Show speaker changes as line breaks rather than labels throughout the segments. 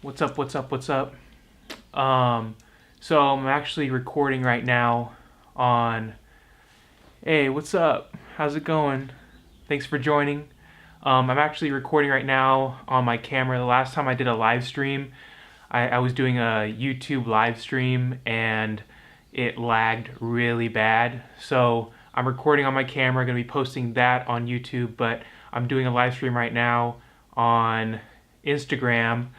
What's up, what's up, what's up? So I'm actually recording right now on, hey, what's up? How's it going? Thanks for joining. I'm actually recording right now on my camera. The last time I did a live stream, I was doing a YouTube live stream and it lagged really bad. So I'm recording on my camera, gonna be posting that on YouTube, but I'm doing a live stream right now on Instagram.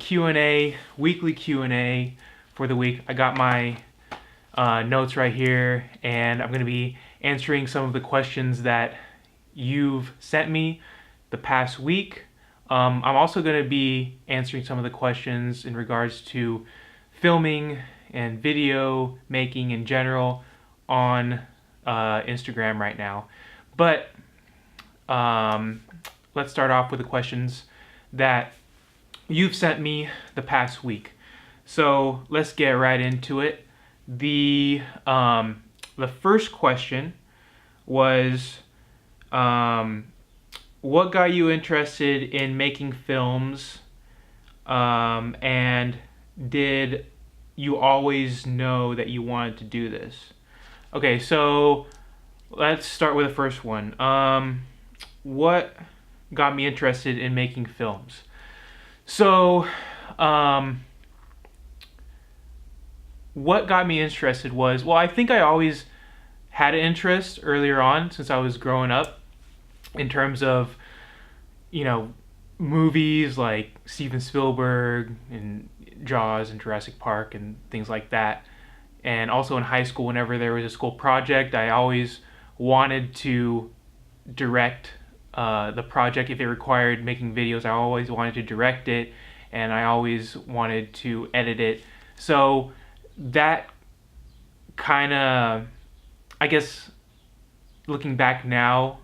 Q&A, weekly Q&A for the week. I got my notes right here, and I'm going to be answering some of the questions that you've sent me the past week. I'm also going to be answering some of the questions in regards to filming and video making in general on Instagram right now. But let's start off with the questions that you've sent me the past week. So let's get right into it. The first question was, what got you interested in making films, and did you always know that you wanted to do this? Okay, so let's start with the first one. What got me interested in making films? So, what got me interested was, well, I think I always had an interest earlier on since I was growing up in terms of, movies like Steven Spielberg and Jaws and Jurassic Park and things like that. And also in high school, whenever there was a school project, I always wanted to direct the project. If it required making videos, I always wanted to direct it, and I always wanted to edit it. So that kind of, I guess, looking back now,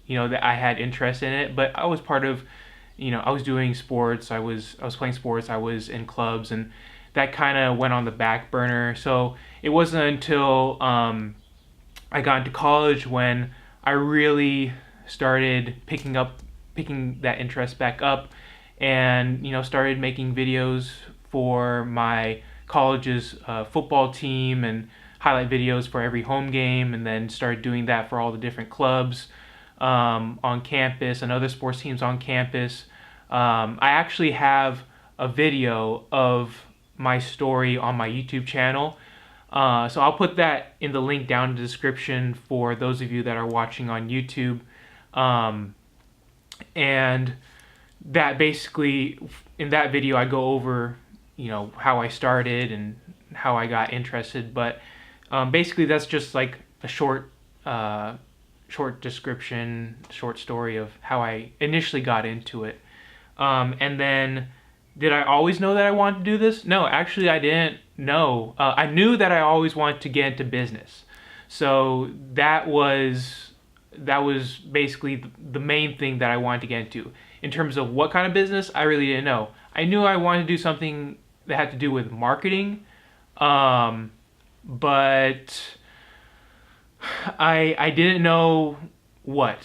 that I had interest in it. But I was part of, I was doing sports. I was playing sports. I was in clubs, and that kind of went on the back burner. So it wasn't until I got into college when I really started picking that interest back up, and started making videos for my college's football team and highlight videos for every home game, and then started doing that for all the different clubs on campus and other sports teams on campus. I actually have a video of my story on my YouTube channel. So I'll put that in the link down in the description for those of you that are watching on YouTube. And that basically, in that video, I go over, how I started and how I got interested. But basically, that's just like a short description, short story of how I initially got into it. And then, did I always know that I wanted to do this? No, actually, I didn't know. I knew that I always wanted to get into business. So that was basically the main thing that I wanted to get into. In terms of what kind of business, I really didn't know. I knew I wanted to do something that had to do with marketing, but I didn't know what.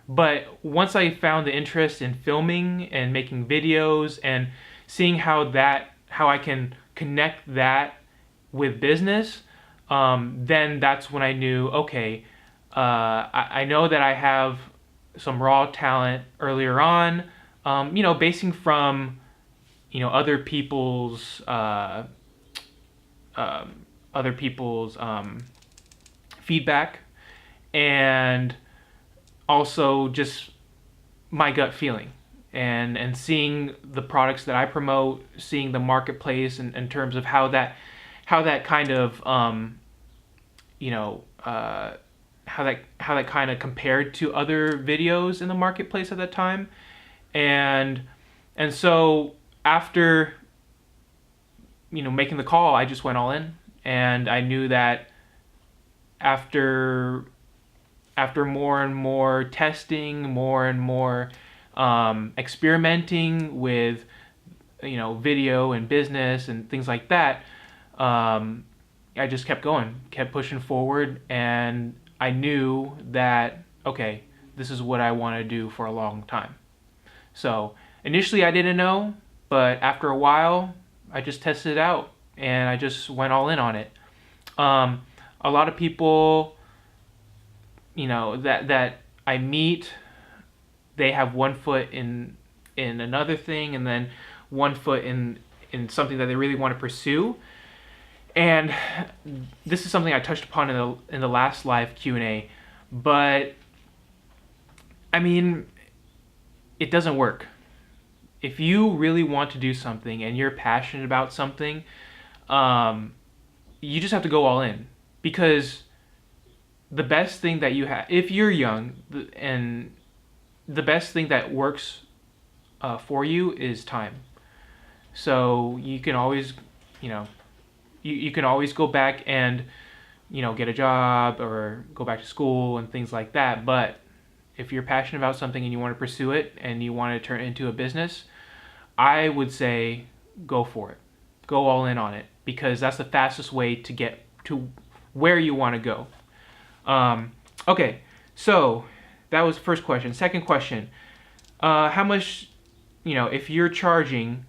But once I found the interest in filming and making videos and seeing how I can connect that with business, then that's when I knew, okay, I know that I have some raw talent earlier on, basing from, other people's feedback, and also just my gut feeling, and seeing the products that I promote, seeing the marketplace in terms of how that kind of how that kind of compared to other videos in the marketplace at that time. And so after making the call, I just went all in, and I knew that after more and more testing, more and more experimenting with video and business and things like that, I just kept going, kept pushing forward, and I knew that, okay, this is what I want to do for a long time. So initially I didn't know, but after a while, I just tested it out and I just went all in on it. A lot of people, that I meet, they have one foot in another thing, and then one foot in something that they really want to pursue. And this is something I touched upon in the last live Q&A, but I mean, it doesn't work. If you really want to do something and you're passionate about something, you just have to go all in, because the best thing that you have, if you're young, and the best thing that works for you is time. So you can always, you can always go back and, get a job or go back to school and things like that. But if you're passionate about something and you want to pursue it and you want to turn it into a business, I would say go for it. Go all in on it, because that's the fastest way to get to where you want to go. Okay, so that was the first question. Second question, how much, if you're charging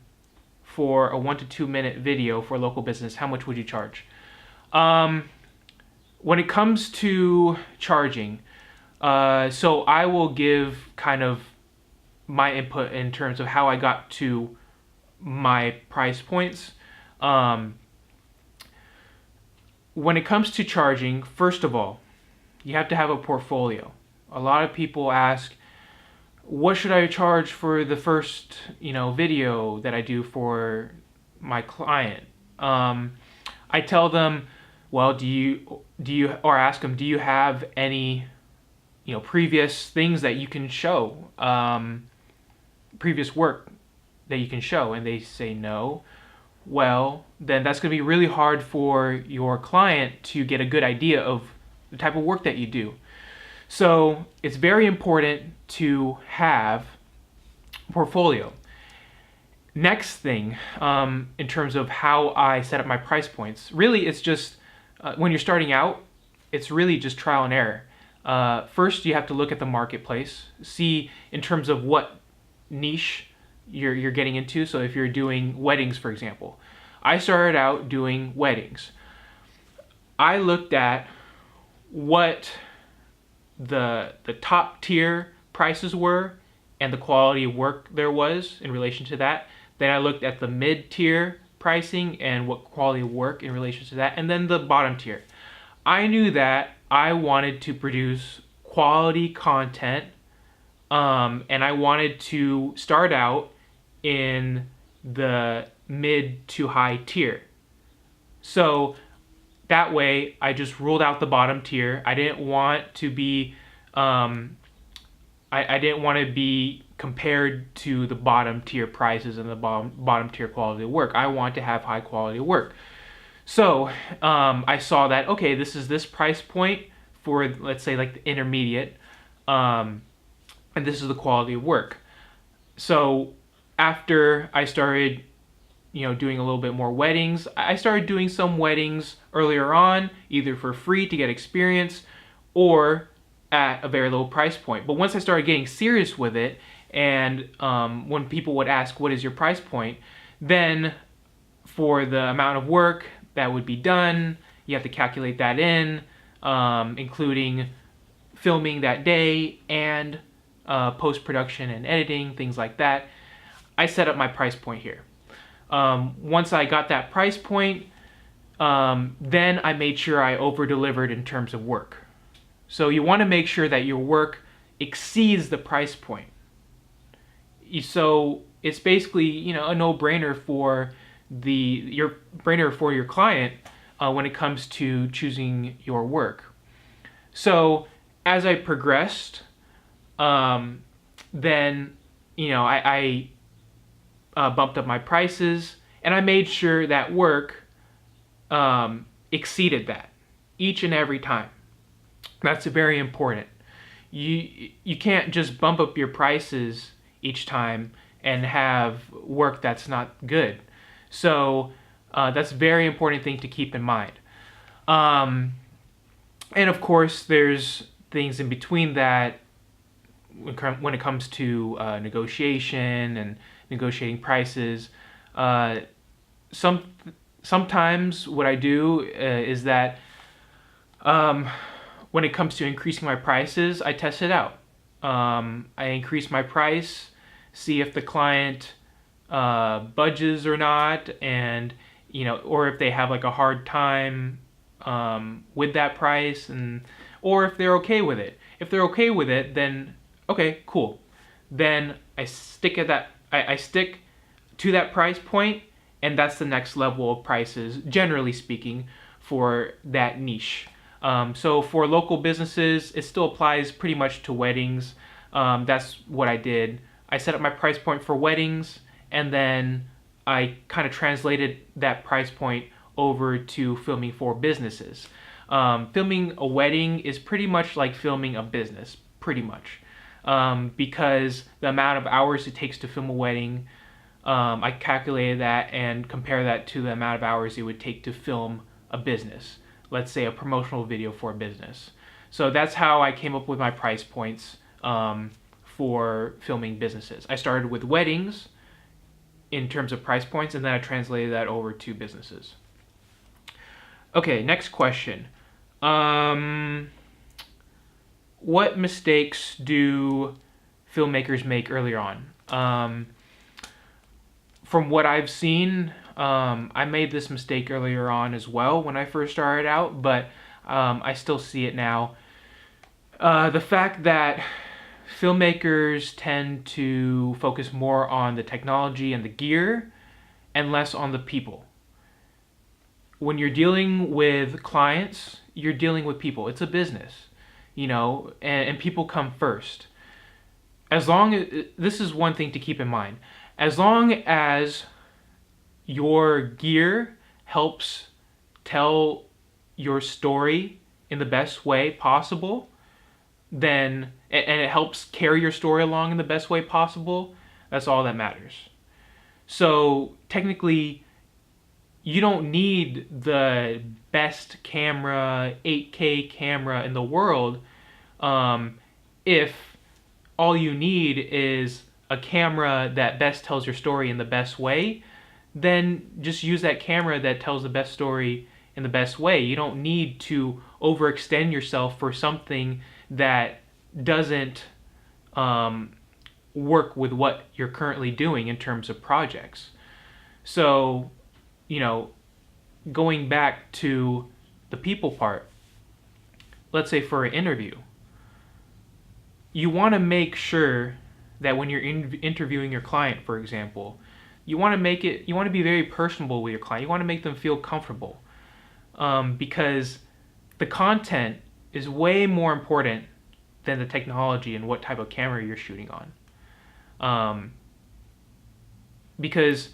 for a 1 to 2 minute video for a local business, how much would you charge? When it comes to charging, so I will give kind of my input in terms of how I got to my price points. When it comes to charging, first of all, you have to have a portfolio. A lot of people ask, what should I charge for the first, video that I do for my client? I tell them, well, or ask them, do you have any, previous things that you can show, previous work that you can show? And they say no. Well, then that's going to be really hard for your client to get a good idea of the type of work that you do. So it's very important to have a portfolio. Next thing, in terms of how I set up my price points, really it's just, when you're starting out, it's really just trial and error. First, you have to look at the marketplace, see in terms of what niche you're getting into. So if you're doing weddings, for example, I started out doing weddings. I looked at what the top tier prices were and the quality of work there was in relation to that. Then I looked at the mid tier pricing and what quality of work in relation to that, and then the bottom tier. I knew that I wanted to produce quality content, and I wanted to start out in the mid to high tier. So that way I just ruled out the bottom tier. I didn't want to be I didn't want to be compared to the bottom tier prices and the bottom tier quality of work. I want to have high quality of work. So I saw that, okay, this is this price point for, let's say, like the intermediate, and this is the quality of work. So after I started, doing a little bit more weddings, I started doing some weddings earlier on, either for free to get experience or at a very low price point. But once I started getting serious with it, and when people would ask, what is your price point? Then for the amount of work that would be done, you have to calculate that in, including filming that day and post-production and editing, things like that. I set up my price point here. Once I got that price point, then I made sure I over-delivered in terms of work. So you want to make sure that your work exceeds the price point. So it's basically, a no-brainer for your client when it comes to choosing your work. So as I progressed, then I bumped up my prices, and I made sure that work exceeded that each and every time. That's very important. You can't just bump up your prices each time and have work that's not good. So that's a very important thing to keep in mind. And of course, there's things in between that when it comes to negotiation and negotiating prices. Uh, some Sometimes what I do is that when it comes to increasing my prices, I test it out. I increase my price, see if the client budges or not, and or if they have like a hard time with that price, and or if they're okay with it. If they're okay with it, then okay, cool. Then I stick at that. I stick to that price point, and that's the next level of prices, generally speaking, for that niche. So for local businesses, it still applies pretty much to weddings. That's what I did. I set up my price point for weddings, and then I kind of translated that price point over to filming for businesses. Filming a wedding is pretty much like filming a business, pretty much. Because the amount of hours it takes to film a wedding, I calculated that and compare that to the amount of hours it would take to film a business. Let's say a promotional video for a business. So that's how I came up with my price points for filming businesses. I started with weddings in terms of price points, and then I translated that over to businesses. Okay, next question. What mistakes do filmmakers make earlier on? From what I've seen, I made this mistake earlier on as well when I first started out, but I still see it now. The fact that filmmakers tend to focus more on the technology and the gear and less on the people. When you're dealing with clients, you're dealing with people. It's a business, and people come first. As long as, this is one thing to keep in mind, as long as your gear helps tell your story in the best way possible, then, and it helps carry your story along in the best way possible, that's all that matters. So technically, you don't need the best camera, 8K camera in the world, if all you need is a camera that best tells your story in the best way. Then just use that camera that tells the best story in the best way. You don't need to overextend yourself for something that doesn't work with what you're currently doing in terms of projects. So, going back to the people part, let's say for an interview, you want to make sure that when you're interviewing your client, for example, you want to be very personable with your client. You want to make them feel comfortable, because the content is way more important than the technology and what type of camera you're shooting on. Because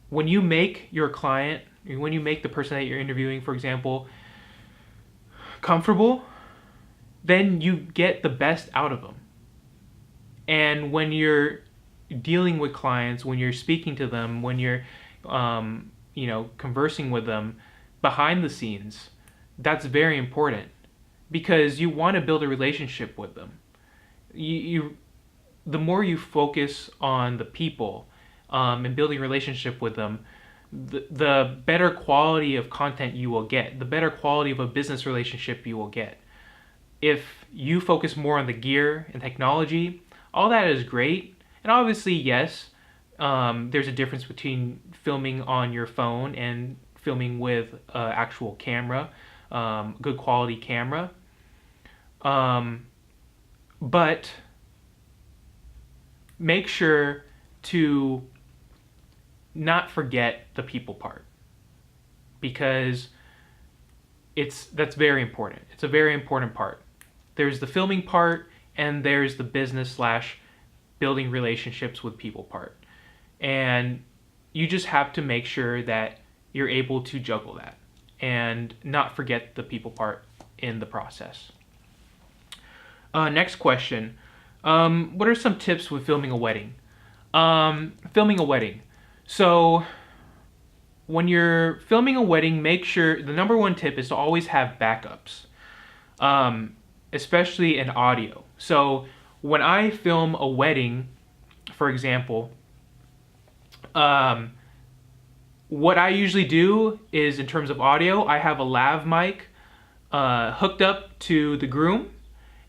when you make your client, when you make the person that you're interviewing, for example, comfortable, then you get the best out of them. And when you're dealing with clients, when you're speaking to them, when you're conversing with them behind the scenes, that's very important, because you want to build a relationship with them. The more you focus on the people and building a relationship with them, the better quality of content you will get, the better quality of a business relationship you will get. If you focus more on the gear and technology, all that is great. And obviously, yes, there's a difference between filming on your phone and filming with an actual camera, good quality camera. But make sure to not forget the people part, because that's very important. It's a very important part. There's the filming part, and there's the business / building relationships with people part. And you just have to make sure that you're able to juggle that and not forget the people part in the process. Next question. What are some tips with filming a wedding? Filming a wedding. So when you're filming a wedding, make sure, the number one tip is to always have backups, especially in audio. So when I film a wedding, for example, Um, what I usually do is, in terms of audio, I have a lav mic hooked up to the groom,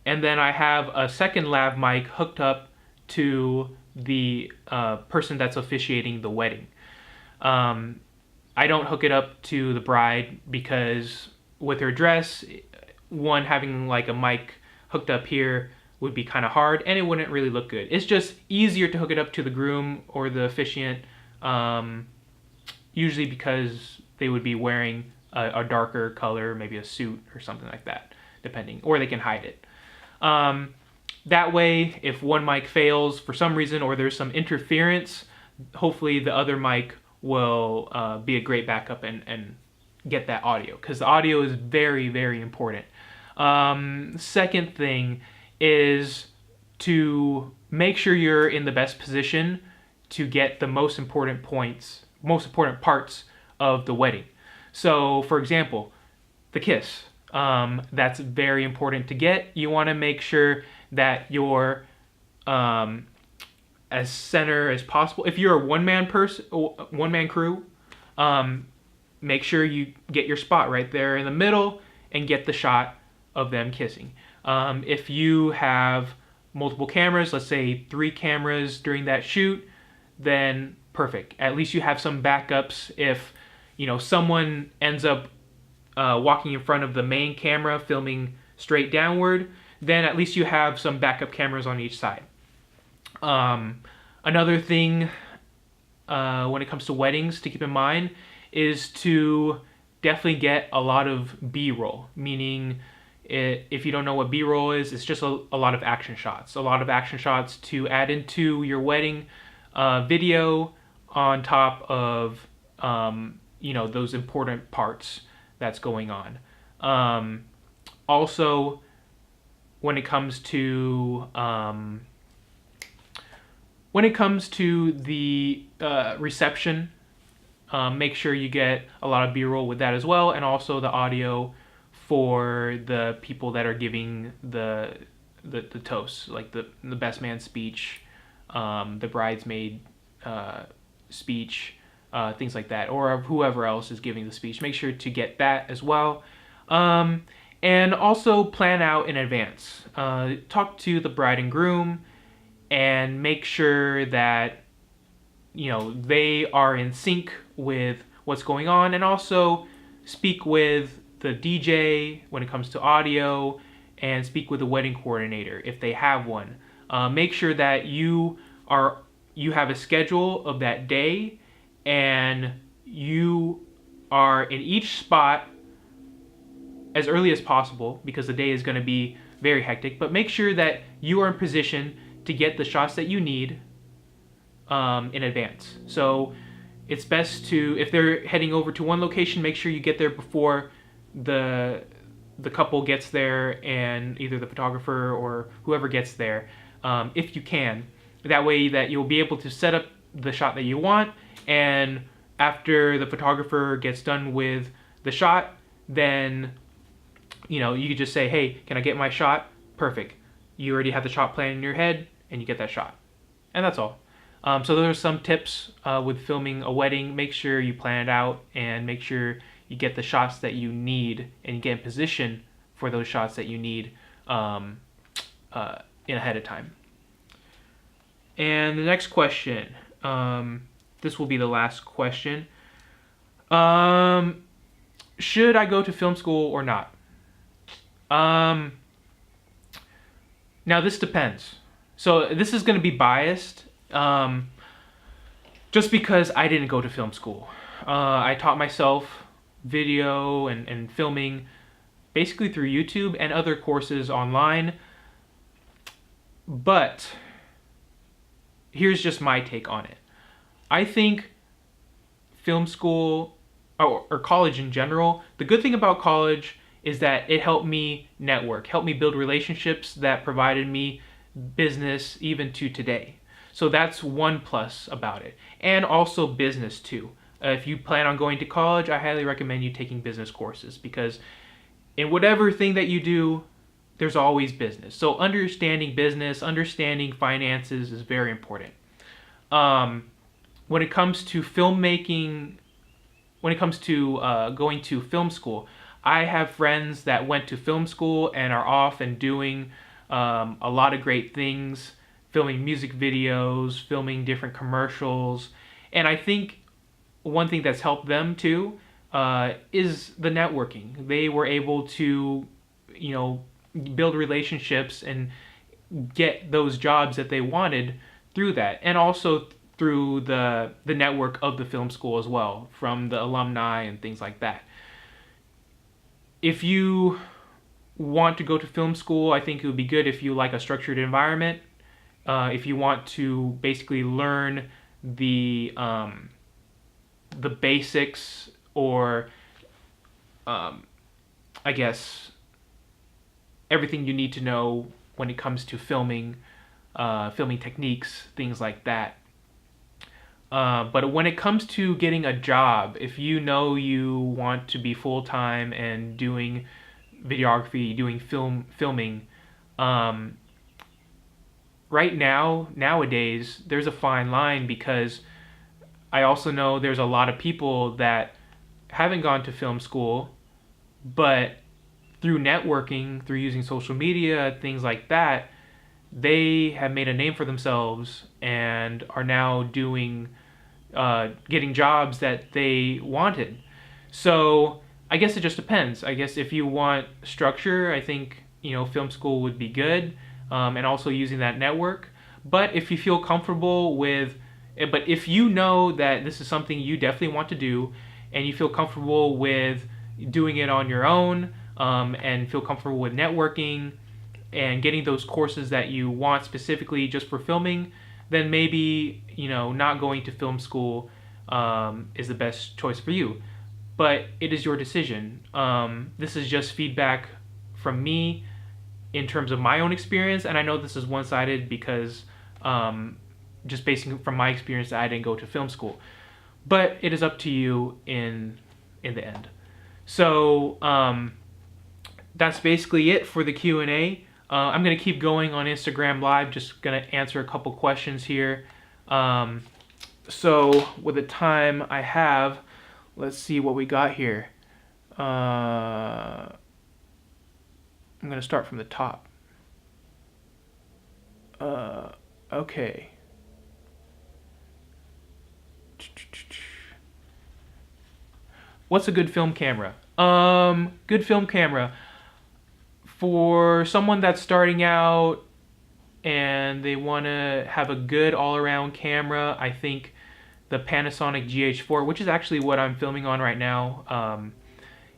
and then I have a second lav mic hooked up to the person that's officiating the wedding. I don't hook it up to the bride because with her dress, one, having like a mic hooked up here would be kind of hard and it wouldn't really look good. It's just easier to hook it up to the groom or the officiant, usually because they would be wearing a darker color, maybe a suit or something like that, depending, or they can hide it. That way, if one mic fails for some reason or there's some interference, hopefully the other mic will be a great backup and get that audio, because the audio is very, very important. Second thing is to make sure you're in the best position to get the most important parts of the wedding. So, for example, the kiss. That's very important to get. You want to make sure that you're as center as possible. If you're a one-man crew, make sure you get your spot right there in the middle and get the shot of them kissing. If you have multiple cameras, let's say 3 cameras during that shoot, then perfect. At least you have some backups. If someone ends up walking in front of the main camera filming straight downward, then at least you have some backup cameras on each side. Another thing when it comes to weddings to keep in mind is to definitely get a lot of B-roll, meaning if you don't know what B-roll is, it's just a lot of action shots. A lot of action shots to add into your wedding video on top of those important parts that's going on. Also, when it comes to the reception, make sure you get a lot of B-roll with that as well, and also the audio for the people that are giving the toast, like the best man speech, the bridesmaid speech, things like that, or whoever else is giving the speech. Make sure to get that as well. And also plan out in advance. Talk to the bride and groom and make sure that they are in sync with what's going on, and also speak with the DJ when it comes to audio, and speak with the wedding coordinator if they have one. Make sure that you have a schedule of that day, and you are in each spot as early as possible, because the day is going to be very hectic. But make sure that you are in position to get the shots that you need in advance. So it's best to, if they're heading over to one location, make sure you get there before the couple gets there, and either the photographer or whoever gets there, if you can. That way that you'll be able to set up the shot that you want, and after the photographer gets done with the shot, then you could just say, hey, can I get my shot? Perfect. You already have the shot plan in your head, and you get that shot. And that's all. So those are some tips with filming a wedding. Make sure you plan it out, and make sure you get the shots that you need, and you get in position for those shots that you need in ahead of time. And the next question, this will be the last question. Should I go to film school or not? Now this depends. So this is going to be biased, just because I didn't go to film school. I taught myself video and filming basically through YouTube and other courses online. But here's just my take on it. I think film school, or college in general, the good thing about college is that it helped me network, helped me build relationships that provided me business even to today. So that's one plus about it. And also business too. If you plan on going to college, I highly recommend you taking business courses, because in whatever thing that you do, there's always business. So understanding business, understanding finances is very important. when it comes to filmmaking, when it comes to going to film school, I have friends that went to film school and are off and doing a lot of great things, filming music videos, filming different commercials. And I think one thing that's helped them too is the networking. They were able to, you know, build relationships and get those jobs that they wanted through that, and also through the network of the film school as well, from the alumni and things like that. If you want to go to film school, I think it would be good if you like a structured environment. If you want to basically learn the basics, or I guess everything you need to know when it comes to filming, filming techniques, things like that. But when it comes to getting a job, if you know you want to be full-time and doing videography, doing filming, right now, nowadays, there's a fine line, because I also know there's a lot of people that haven't gone to film school, but through networking, through using social media, things like that, they have made a name for themselves and are now doing, getting jobs that they wanted. So I guess it just depends. I guess if you want structure, I think, you know, film school would be good, and also using that network. But if you feel comfortable with, but if you know that this is something you definitely want to do, and you feel comfortable with doing it on your own, and feel comfortable with networking and getting those courses that you want specifically just for filming, then maybe, you know, not going to film school is the best choice for you. But it is your decision. This is just feedback from me in terms of my own experience, and I know this is one-sided because just basing from my experience, I didn't go to film school. But it is up to you in the end. So that's basically it for the Q&A. I'm going to keep going on Instagram Live, just going to answer a couple questions here. So with the time I have, let's see what we got here. I'm going to start from the top. Okay. What's a good film camera? Good film camera. For someone that's starting out and they want to have a good all-around camera, I think the Panasonic GH4, which is actually what I'm filming on right now,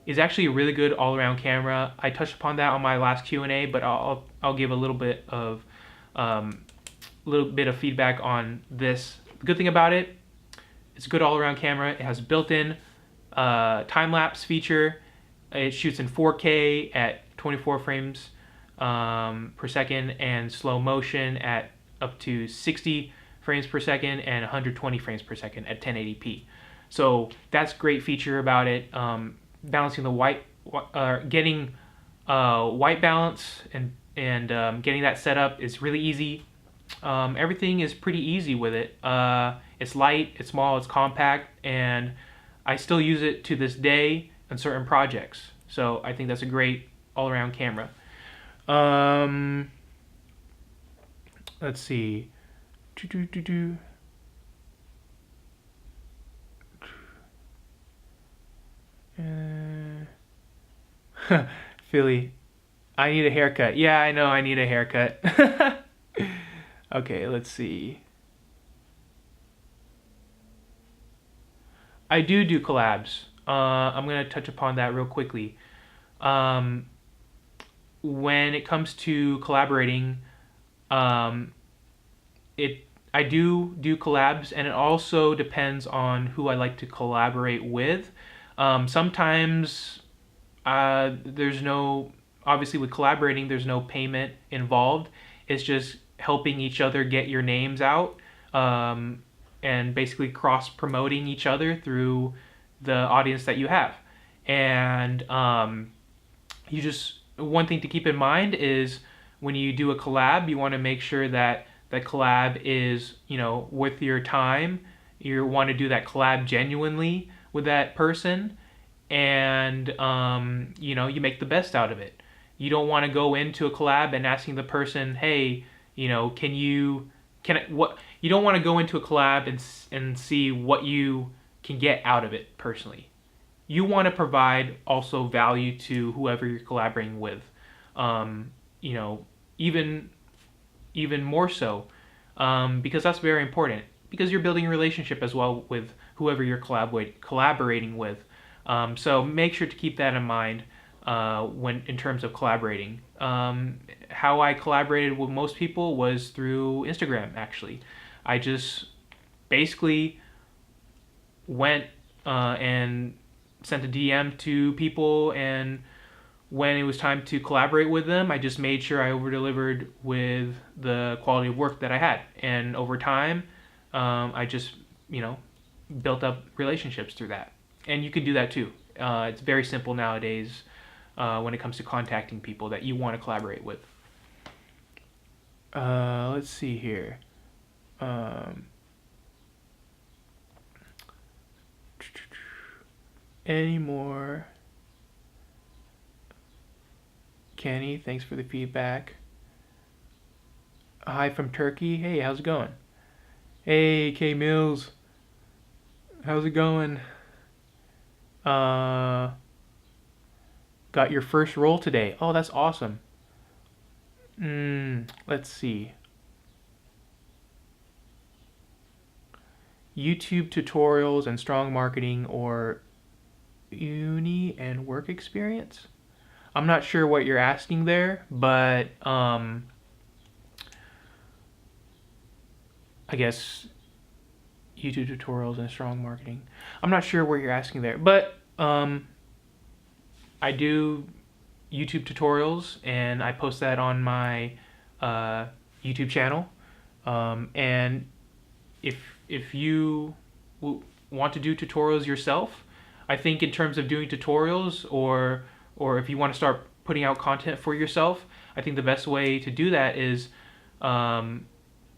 is actually a really good all-around camera. I touched upon that on my last Q&A, but I'll give a little bit of feedback on this. The good thing about it, it's a good all-around camera. It has built-in time-lapse feature. It shoots in 4K at 24 frames per second, and slow motion at up to 60 frames per second and 120 frames per second at 1080p. So that's a great feature about it. Balancing the white, getting white balance and getting that set up is really easy. Everything is pretty easy with it. It's light, it's small, it's compact, and I still use it to this day on certain projects. So I think that's a great all-around camera. Let's see. Philly, I need a haircut. Yeah, I know I need a haircut. Okay, let's see. I do collabs. I'm going to touch upon that real quickly. When it comes to collaborating, I do collabs, and it also depends on who I like to collaborate with. Sometimes there's no, obviously with collaborating, there's no payment involved. It's just helping each other get your names out, and basically cross-promoting each other through the audience that you have. And one thing to keep in mind is when you do a collab, you want to make sure that that collab is, you know, worth your time You want to do that collab genuinely with that person, and you make the best out of it. You don't want to go into a collab and asking the person, hey, what you don't want to go into a collab and see what you can get out of it personally. You want to provide also value to whoever you're collaborating with. Um, you know, even even more so, because that's very important. Because you're building a relationship as well with whoever you're collaborating with. So make sure to keep that in mind when in terms of collaborating. How I collaborated with most people was through Instagram. Actually, I just basically went and sent a DM to people, and when it was time to collaborate with them, I just made sure I over delivered with the quality of work that I had. And over time, I just, built up relationships through that. And you can do that too. It's very simple nowadays when it comes to contacting people that you want to collaborate with. Let's see here. Any more? Kenny, thanks for the feedback. Hi from Turkey. Hey, how's it going? Hey, K Mills. How's it going? Got your first role today. Oh, that's awesome. Let's see. YouTube tutorials and strong marketing or uni and work experience? I'm not sure what you're asking there, but I guess YouTube tutorials and strong marketing. I'm not sure what you're asking there, but I do YouTube tutorials and I post that on my YouTube channel. And if you want to do tutorials yourself, I think in terms of doing tutorials or if you want to start putting out content for yourself, I think the best way to do that is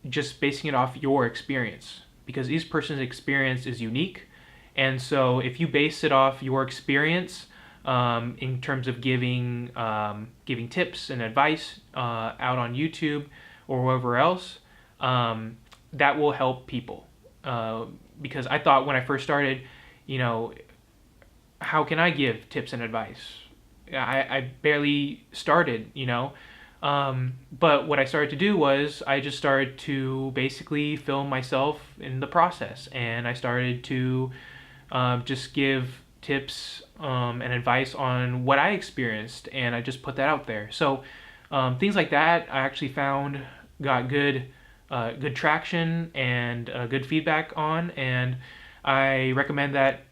just basing it off your experience, because each person's experience is unique. And so if you base it off your experience in terms of giving tips and advice out on YouTube or wherever else, that will help people. Because I thought when I first started, how can I give tips and advice? I barely started, but what I started to do was I just started to basically film myself in the process, and I started to just give tips and advice on what I experienced, and I just put that out there. So things like that I actually found got good traction and good feedback on, and I recommend that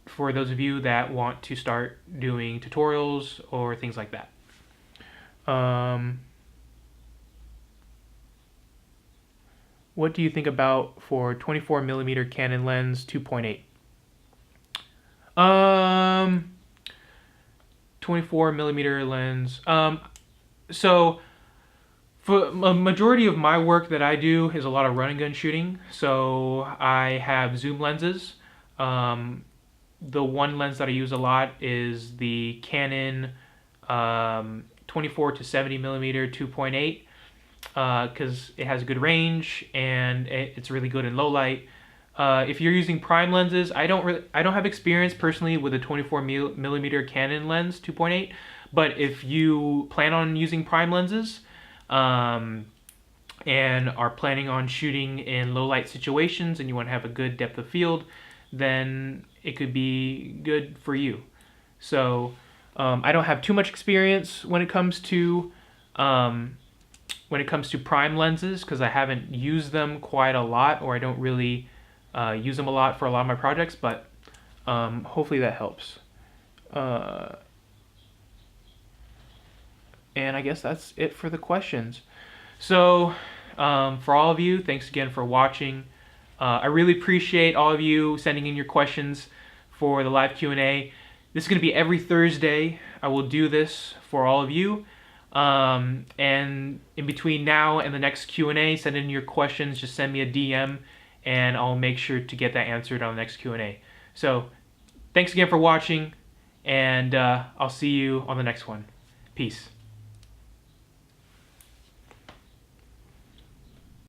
for those of you that want to start doing tutorials or things like that. What do you think about for 24mm Canon lens 2.8? 24mm lens. So for a majority of my work that I do is a lot of run and gun shooting. So I have zoom lenses. The one lens that I use a lot is the Canon 24 to 70mm 2.8 because it has a good range and it's really good in low light. If you're using prime lenses, I don't have experience personally with a 24mm Canon lens 2.8, but if you plan on using prime lenses and are planning on shooting in low light situations and you want to have a good depth of field, then it could be good for you. So I don't have too much experience when it comes to prime lenses because I haven't used them quite a lot, or I don't really use them a lot for a lot of my projects, but hopefully that helps. And I guess that's it for the questions. So for all of you, thanks again for watching. I really appreciate all of you sending in your questions for the live Q&A. This is going to be every Thursday. I will do this for all of you. And in between now and the next Q&A, send in your questions. Just send me a DM and I'll make sure to get that answered on the next Q&A. So thanks again for watching, and I'll see you on the next one. Peace.